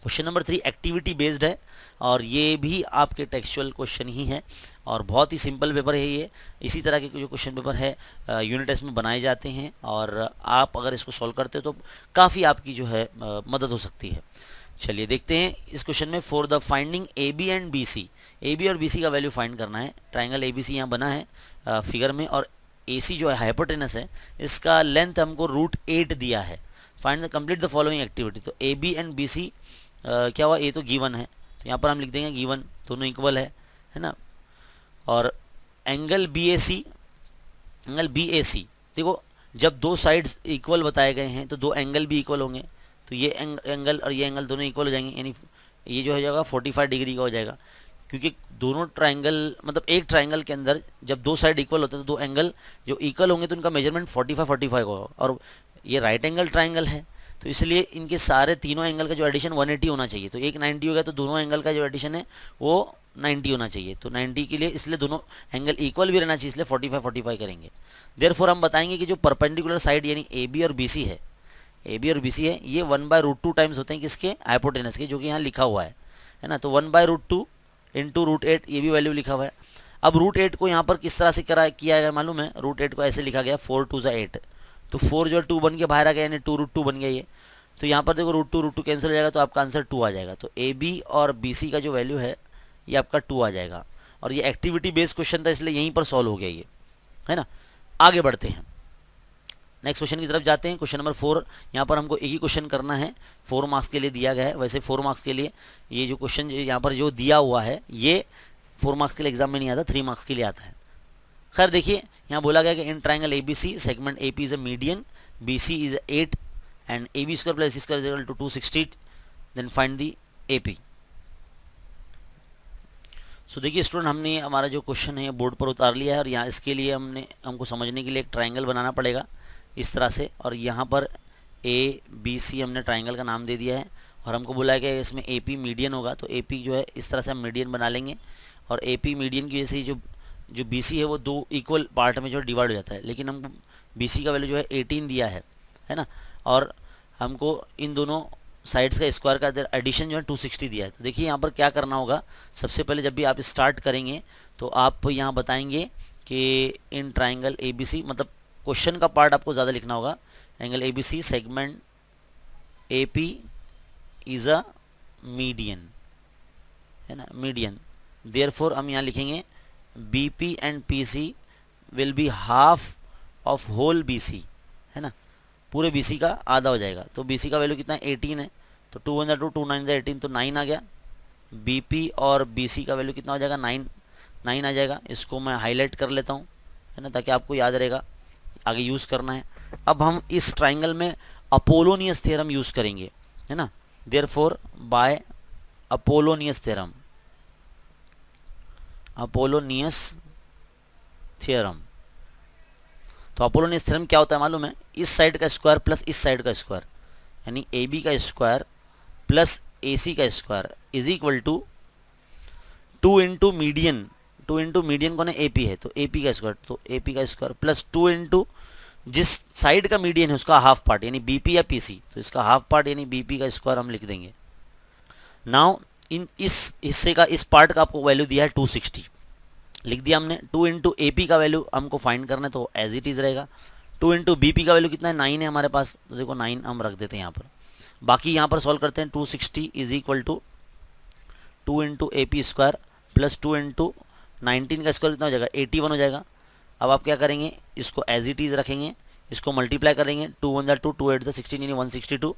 question number 3 activity based है, और ये भी आपके टेक्सचुअल क्वेश्चन ही है, और बहुत ही सिंपल पेपर है ये। इसी तरह के जो क्वेश्चन पेपर है यूनिट टेस्ट में बनाए जाते हैं, और आप अगर इसको सॉल्व करते हो तो काफ़ी आपकी जो है मदद हो सकती है। चलिए देखते हैं इस क्वेश्चन में। For the finding A B and B C, A B और बी सी का वैल्यू फाइंड करना है। ट्राइंगल ए बी सी यहाँ बना है फिगर में, और ए सी जो है हाइपोटेनस है, इसका लेंथ हमको √8 दिया है। Find the complete the following activity, तो A B and B C क्या हुआ, ए तो गिवन है, तो यहाँ पर हम लिख देंगे गिवन, दोनों इक्वल है ना। और एंगल बी ए सी, एंगल बी ए सी, देखो जब दो साइड्स इक्वल बताए गए हैं तो दो एंगल भी इक्वल होंगे, तो ये एंगल और ये एंगल दोनों इक्वल हो जाएंगे, यानी ये जो हो जाएगा 45 डिग्री का हो जाएगा, क्योंकि दोनों ट्राइंगल मतलब एक ट्राइंगल के अंदर जब दो साइड इक्वल होते हैं तो दो एंगल जो इक्वल होंगे तो उनका मेजरमेंट 45 होगा, और ये राइट एंगल ट्राइंगल है, तो इसलिए इनके सारे तीनों एंगल का जो एडिशन 180 होना चाहिए। तो एक 90 हो गया, तो दोनों एंगल का जो एडिशन है वो 90 होना चाहिए। तो 90 के लिए इसलिए दोनों एंगल इक्वल भी रहना चाहिए, इसलिए 45 करेंगे। देयरफॉर हम बताएंगे कि जो परपेंडिकुलर साइड यानी ए बी और बी सी है, ए बी और बी सी है, ये 1/√2 टाइम्स होते हैं किसके, हाइपोटेनस के, जो कि यहाँ लिखा हुआ है ना। तो 1/√2 इंटू √8, ये भी वैल्यू लिखा हुआ है। अब √8 को यहाँ पर किस तरह से किया गया मालूम है, √8 को ऐसे लिखा गया 4 2 8, तो 4 जो 2 बन के बाहर आ गया, यानी 2√2 बन गया ये। तो यहाँ पर देखो √2 कैंसिल हो जाएगा, तो आपका आंसर 2 आ जाएगा। तो ए बी और बी सी का जो वैल्यू है ये आपका 2 आ जाएगा, और ये एक्टिविटी बेस्ड क्वेश्चन था इसलिए यहीं पर सॉल्व हो गया ये, है ना। आगे बढ़ते हैं, नेक्स्ट क्वेश्चन की तरफ जाते हैं। क्वेश्चन नंबर 4, यहाँ पर हमको एक ही क्वेश्चन करना है, 4 मार्क्स के लिए दिया गया है। वैसे 4 मार्क्स के लिए ये जो क्वेश्चन यहाँ पर जो दिया हुआ है ये 4 मार्क्स के लिए एग्जाम में नहीं आता, 3 मार्क्स के लिए आता है। खैर देखिए, यहाँ बोला गया कि in triangle A B C segment A P is a median, B C is 8 and A B square plus C square is equal to 260, then find the A P. So देखिए स्टूडेंट, हमने हमारा जो question है board पर उतार लिया है, और यहाँ इसके लिए हमको समझने के लिए एक ट्राइंगल बनाना पड़ेगा इस तरह से, और यहाँ पर ए बी सी हमने ट्राइंगल का नाम दे दिया है, और हमको बोला है कि इसमें ए पी मीडियन होगा, तो ए पी जो है इस तरह से हम मीडियन बना लेंगे, और ए पी मीडियन की वजह से जो बी सी है वो दो इक्वल पार्ट में जो डिवाइड हो जाता है, लेकिन हमको बी सी का वैल्यू जो है 18 दिया है ना, और हमको इन दोनों साइड्स का स्क्वायर का एडिशन जो है 260 दिया है। तो देखिए यहाँ पर क्या करना होगा, सबसे पहले जब भी आप स्टार्ट करेंगे तो आप यहाँ बताएंगे कि इन ट्राइंगल ए बी सी, मतलब क्वेश्चन का पार्ट आपको ज़्यादा लिखना होगा, angle A B C segment A P is a median, है ना, मीडियन। देयरफॉर हम यहाँ लिखेंगे B P and P C will be half of whole B C, है ना, पूरे बी सी का आधा हो जाएगा। तो बी सी का वैल्यू कितना है, 18 है, तो 2 1 2 2 9 18, तो 9 आ गया। बी पी और बी सी का वैल्यू कितना हो जाएगा, 9 आ जाएगा। इसको मैं हाईलाइट कर लेता हूँ, है ना, ताकि आपको याद रहेगा, आगे यूज़ करना है। अब हम इस ट्राइंगल में अपोलोनियस थ्योरम यूज़ करेंगे, है ना। Therefore by Apollonius theorem, Apollonius theorem, तो अपोलोनियस थ्योरम क्या होता है मालूम है, इस साइड का स्क्वायर प्लस इस साइड का स्क्वायर, यानी ए बी का स्क्वायर प्लस ए सी का square is equal to 2 into median, 2 into median कौन है, ए पी है, तो ए पी का स्क्वायर, तो ए पी का स्क्वायर प्लस 2 इंटू जिस साइड का मीडियन है उसका हाफ पार्ट, यानी बी पी या पी सी, तो इसका हाफ पार्ट यानी बी पी का स्क्वायर हम लिख देंगे। नाउ इस हिस्से का, इस पार्ट का आपको वैल्यू दिया है 260, लिख दिया हमने। 2 इंटू ए पी का वैल्यू हमको फाइंड करना है, तो एज इट इज़ रहेगा। 2 इंटू बी पी का वैल्यू कितना है, 9 है हमारे पास, तो देखो 9 हम रख देते हैं यहाँ पर। बाकी यहाँ पर सॉल्व करते हैं, 260 is equal to 2 into A P square plus 2 into 19 का स्क्वायर कितना हो जाएगा, 81 हो जाएगा। अब आप क्या करेंगे, इसको एज इट इज़ रखेंगे, इसको मल्टीप्लाई करेंगे, 2 1 2 2 8 16 यानी 162,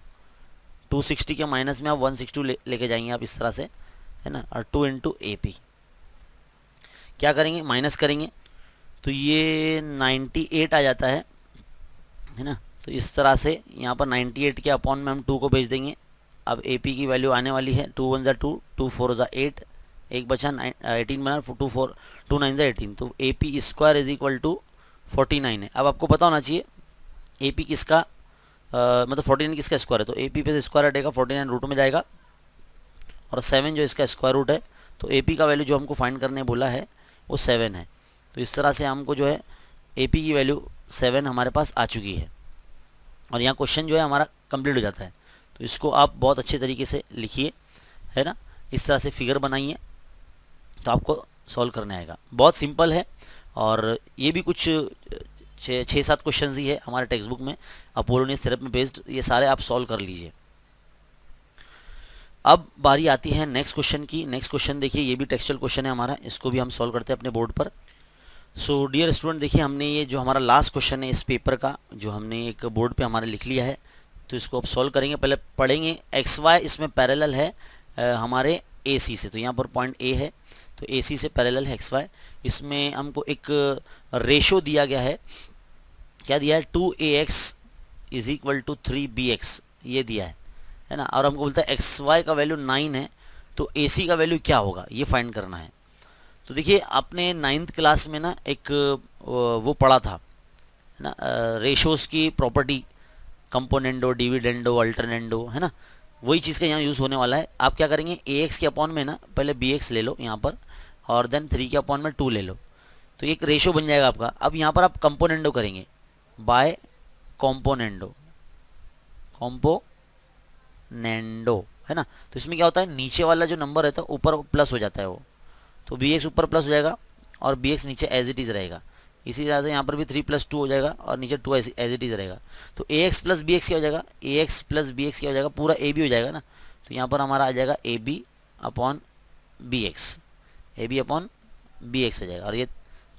260 के माइनस में आप 162 लेके जाएंगे आप इस तरह से, है ना, और 2 इंटू ए पी क्या करेंगे, माइनस करेंगे, तो ये 98 आ जाता है ना, तो इस तरह से यहाँ पर 98 के अपॉन में हम 2 को भेज देंगे। अब ए पी की वैल्यू आने वाली है 2 1 ज़ा 2, 2 4 ज़ा 8, एक बचा 18 बना, 2 4 2 9 ज़ा 18, तो A P square is equal to 49 है। अब आपको पता होना चाहिए ए पी किसका मतलब 49 किसका स्क्वायर है, तो ए पी पे से स्क्वायर हटेगा, 49 रूट में जाएगा और 7 जो इसका स्क्वायर रूट है, तो ए पी का वैल्यू जो हमको फाइंड करने बोला है वो 7 है। तो इस तरह से हमको जो है ए पी की वैल्यू 7 हमारे पास आ चुकी है और यहाँ क्वेश्चन जो है हमारा कंप्लीट हो जाता है। तो इसको आप बहुत अच्छे तरीके से लिखिए, है ना, इस तरह से फिगर बनाइए तो आपको सॉल्व करने आएगा। बहुत सिंपल है और ये भी कुछ 6-7 क्वेश्चन ही है हमारे टेक्स्ट बुक में अपोलोनियस थ्योरम में बेस्ड, ये सारे आप सॉल्व कर लीजिए। अब बारी आती है नेक्स्ट क्वेश्चन की। नेक्स्ट क्वेश्चन देखिए, ये भी टेक्सचुअल क्वेश्चन है हमारा, इसको भी हम सॉल्व करते हैं अपने बोर्ड पर। सो डियर स्टूडेंट, देखिए हमने ये जो हमारा लास्ट क्वेश्चन है इस पेपर का, जो हमने एक बोर्ड पे हमारे लिख लिया है, तो इसको अब सॉल्व करेंगे। पहले पढ़ेंगे एक्स वाई इसमें पैरेलल है हमारे ए सी से, तो यहाँ पर पॉइंट ए है, तो ए सी से पैरेलल है एक्स वाई। इसमें हमको एक रेशो दिया गया है, क्या दिया है, 2ax is equal to 3bx, ये दिया है ना, और हमको बोलता है एक्स वाई का वैल्यू 9 है, तो ए सी का वैल्यू क्या होगा ये फाइंड करना है। तो देखिए आपने 9th क्लास में ना एक वो पढ़ा था, है ना, रेशोस की प्रॉपर्टी, कंपोनेंडो, डिविडेंडो, अल्टरनेंडो, है ना, वही चीज़ का यहाँ यूज़ होने वाला है। आप क्या करेंगे, ए एक्स के अपॉन में ना पहले बी एक्स ले लो यहाँ पर, और देन 3 के अपॉन में 2 ले लो, तो एक रेशो बन जाएगा आपका। अब यहाँ पर आप कंपोनेंडो करेंगे बाय कॉम्पोनेंडो, कॉम्पोनेंडो, है ना, तो इसमें क्या होता है, नीचे वाला जो नंबर रहता है ऊपर प्लस हो जाता है वो, तो बी एक्स ऊपर प्लस हो जाएगा और बी एक्स नीचे एज इट इज़ रहेगा। इसी तरह से यहाँ पर भी 3 + 2 हो जाएगा और नीचे 2 एज इट इज़ रहेगा। तो ए एक्स प्लस बी एक्स क्या हो जाएगा, ए एक्स प्लस बी एक्स क्या हो जाएगा, पूरा ए बी हो जाएगा ना, तो यहाँ पर हमारा आ जाएगा A B upon B X, A B upon B X आ जाएगा, और ये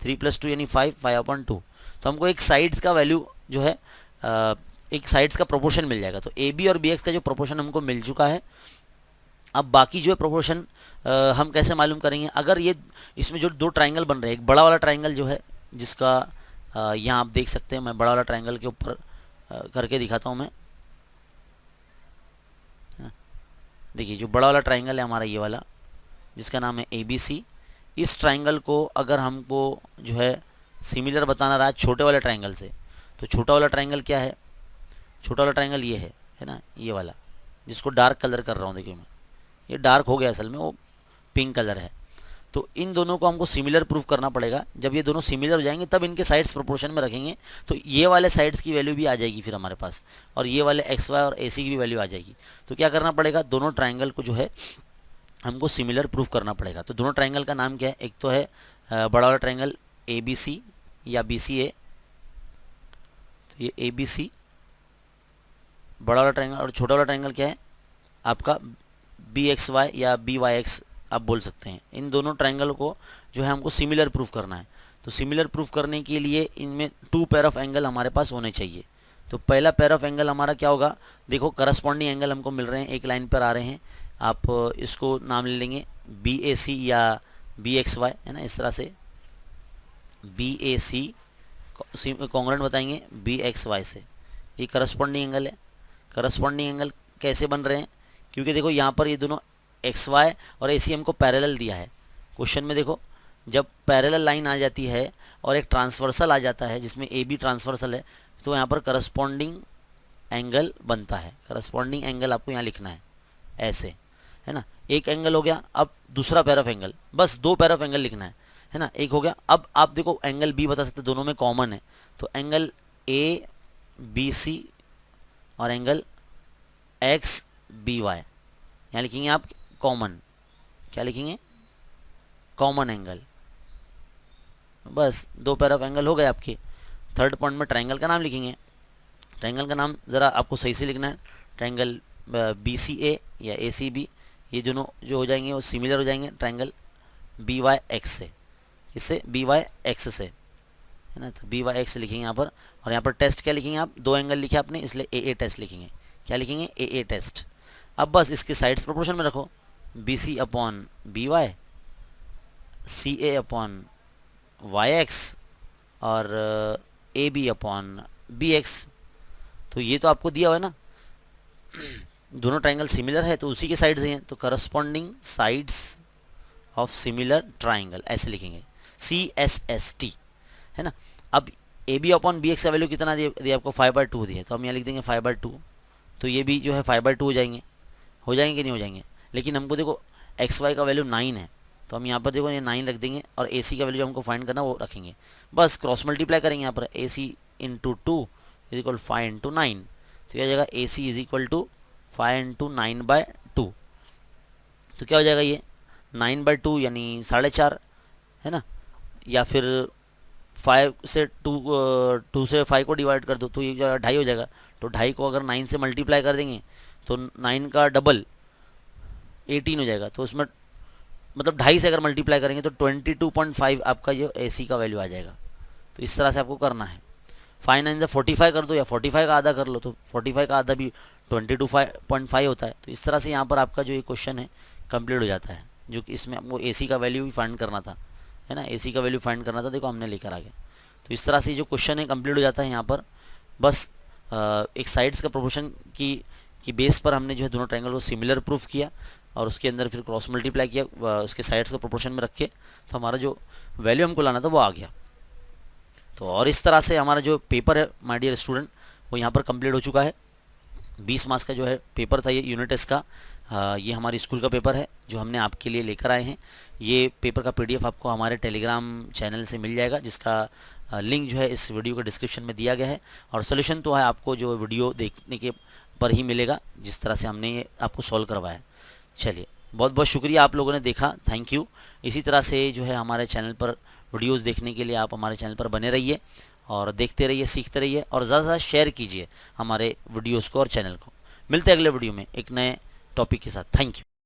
3 + 2 यानी 5, 5/2। तो हमको एक साइड्स का वैल्यू जो है एक साइड्स का प्रोपोर्शन मिल जाएगा। तो ए बी और बी एक्स का जो प्रोपोर्शन हमको मिल चुका है, अब बाकी जो है प्रोपोर्शन हम कैसे मालूम करेंगे। अगर ये इसमें जो 2 ट्राइंगल बन रहे हैं, एक बड़ा वाला ट्राइंगल जो है जिसका यहाँ आप देख सकते हैं, मैं बड़ा वाला ट्राइंगल के ऊपर करके दिखाता हूँ मैं, देखिए जो बड़ा वाला ट्राइंगल है हमारा ये वाला, जिसका नाम है ए बी सी, इस ट्राइंगल को अगर हमको जो है सिमिलर बताना रहा छोटे वाले ट्राइंगल से, तो छोटा वाला ट्राइंगल क्या है, छोटा वाला ट्राइंगल ये है ना, ये वाला जिसको डार्क कलर कर रहा हूँ, देखिए मैं ये डार्क हो गया, असल में वो पिंक कलर है। तो इन दोनों को हमको सिमिलर प्रूफ करना पड़ेगा। जब ये दोनों सिमिलर हो जाएंगे तब इनके साइड्स प्रोपोर्शन में रखेंगे, तो ये वाले साइड्स की वैल्यू भी आ जाएगी फिर हमारे पास, और ये वाले एक्स वाई और ए सी की भी वैल्यू आ जाएगी। तो क्या करना पड़ेगा, दोनों ट्राइंगल को जो है हमको सिमिलर प्रूफ करना पड़ेगा। तो दोनों ट्राइंगल का नाम क्या है, एक तो है बड़ा वाला ट्राइंगल ए बी सी या बी सी ए, तो ये ए बी सी बड़ा वाला ट्राइंगल, और छोटा वाला ट्राइंगल क्या है आपका बी एक्स वाई या बी वाई एक्स आप बोल सकते हैं। इन दोनों ट्राइंगल को जो है हमको सिमिलर प्रूफ करना है। तो सिमिलर प्रूफ करने के लिए इनमें 2 पेयर ऑफ एंगल हमारे पास होने चाहिए। तो पहला पेयर ऑफ एंगल हमारा क्या होगा, देखो करस्पॉन्डिंग एंगल हमको मिल रहे हैं, एक लाइन पर आ रहे हैं, आप इसको नाम ले लेंगे बी ए सी या बी एक्स वाई, है ना, इस तरह से बी ए सी कॉन्ग्रुएंट बताएंगे बी एक्स वाई से, ये करस्पॉन्डिंग एंगल है। करस्पॉन्डिंग एंगल कैसे बन रहे हैं, क्योंकि देखो यहाँ पर ये दोनों एक्स वाई और ए सी हमको पैरेलल दिया है क्वेश्चन में। देखो जब पैरेलल लाइन आ जाती है और एक ट्रांसवर्सल आ जाता है जिसमें ए बी ट्रांसवर्सल है, तो यहाँ पर करस्पॉन्डिंग एंगल बनता है। करस्पॉन्डिंग एंगल आपको यहाँ लिखना है ऐसे, है ना, एक एंगल हो गया। अब दूसरा पेयर ऑफ एंगल, बस 2 पेयर ऑफ एंगल लिखना है ना, एक हो गया। अब आप देखो एंगल बी बता सकते, दोनों में कॉमन है, तो एंगल ए बी सी और एंगल एक्स बी वाई, यहाँ लिखेंगे आप कॉमन, क्या लिखेंगे, कॉमन एंगल। बस 2 पेयर ऑफ एंगल हो गए आपके। थर्ड पॉइंट में ट्राइंगल का नाम लिखेंगे। ट्राइंगल का नाम ज़रा आपको सही से लिखना है, ट्राइंगल बी सी ए या ए सी बी, ये दोनों जो हो जाएंगे वो सिमिलर हो जाएंगे ट्राइंगल बी वाई एक्स से, इससे बी वाई एक्स से, है ना, तो बी वाई एक्स लिखेंगे यहाँ पर। और यहाँ पर टेस्ट क्या लिखेंगे आप, 2 एंगल लिखे आपने, इसलिए ए ए टेस्ट लिखेंगे। क्या लिखेंगे, ए ए टेस्ट। अब बस इसके साइड्स प्रोपोर्शन में रखो, B C upon B Y, C A upon Y X और A B upon B X. तो ये तो आपको दिया हुआ है ना, दोनों ट्राइंगल सिमिलर है तो उसी के साइड्स हैं, तो corresponding sides of similar triangle ऐसे लिखेंगे, CSST, है ना। अब AB अपॉन BX का वैल्यू कितना दिया आपको, 5/2 दिया, तो हम यहाँ लिख देंगे 5/2, तो ये भी जो है 5/2 हो जाएंगे कि नहीं हो जाएंगे। लेकिन हमको देखो XY का वैल्यू 9 है, तो हम यहाँ पर देखो ये 9 रख देंगे, और AC का वैल्यू हमको फाइंड करना वो रखेंगे, बस क्रॉस मल्टीप्लाई करेंगे यहाँ पर, AC into 2 is equal 5 into 9, तो यह आ जाएगा AC is equal to 5 into 9/2, तो क्या हो जाएगा ये 9/2 यानी 4.5, है ना, या फिर 5 से 2 से 5 को डिवाइड कर दो तो ये 2.5 हो जाएगा, तो 2.5 को अगर 9 से मल्टीप्लाई कर देंगे तो 9 का डबल 18 हो जाएगा, तो उसमें मतलब 2.5 से अगर मल्टीप्लाई करेंगे तो 22.5 आपका ये AC का वैल्यू आ जाएगा। तो इस तरह से आपको करना है, 5 9 से 45 कर दो या 45 का आधा कर लो, तो 45 का आधा भी 22.5 होता है। तो इस तरह से यहाँ पर आपका जो ये क्वेश्चन है कंप्लीट हो जाता है, जो कि इसमें आपको AC का वैल्यू भी फाइंड करना था, है ना, AC का वैल्यू फाइंड करना था, देखो हमने लेकर आ गए। तो इस तरह से जो क्वेश्चन है कंप्लीट हो जाता है यहाँ पर। बस एक साइड्स का प्रोपोर्शन की बेस पर हमने जो है दोनों ट्रायंगल को सिमिलर प्रूफ किया, और उसके अंदर फिर क्रॉस मल्टीप्लाई किया उसके साइड्स का प्रोपोर्शन में रख के, तो हमारा जो वैल्यू हमको लाना था वो आ गया। तो और इस तरह से हमारा जो पेपर है माय डियर स्टूडेंट वो यहाँ पर कंप्लीट हो चुका है। 20 मार्क्स का जो है पेपर था ये यूनिट टेस्ट का, ये हमारी स्कूल का पेपर है जो हमने आपके लिए लेकर आए हैं। ये पेपर का PDF आपको हमारे टेलीग्राम चैनल से मिल जाएगा, जिसका लिंक जो है इस वीडियो के डिस्क्रिप्शन में दिया गया है, और सोल्यूशन तो है आपको जो वीडियो देखने के पर ही मिलेगा, जिस तरह से हमने ये आपको सॉल्व करवाया। चलिए, बहुत बहुत शुक्रिया आप लोगों ने देखा, थैंक यू। इसी तरह से जो है हमारे चैनल पर वीडियोस देखने के लिए आप हमारे चैनल पर बने रहिए और देखते रहिए, सीखते रहिए, और ज़्यादा से ज़्यादा शेयर कीजिए हमारे वीडियोस को और चैनल को। मिलते हैं अगले वीडियो में एक नए टॉपिक के साथ। Thank you.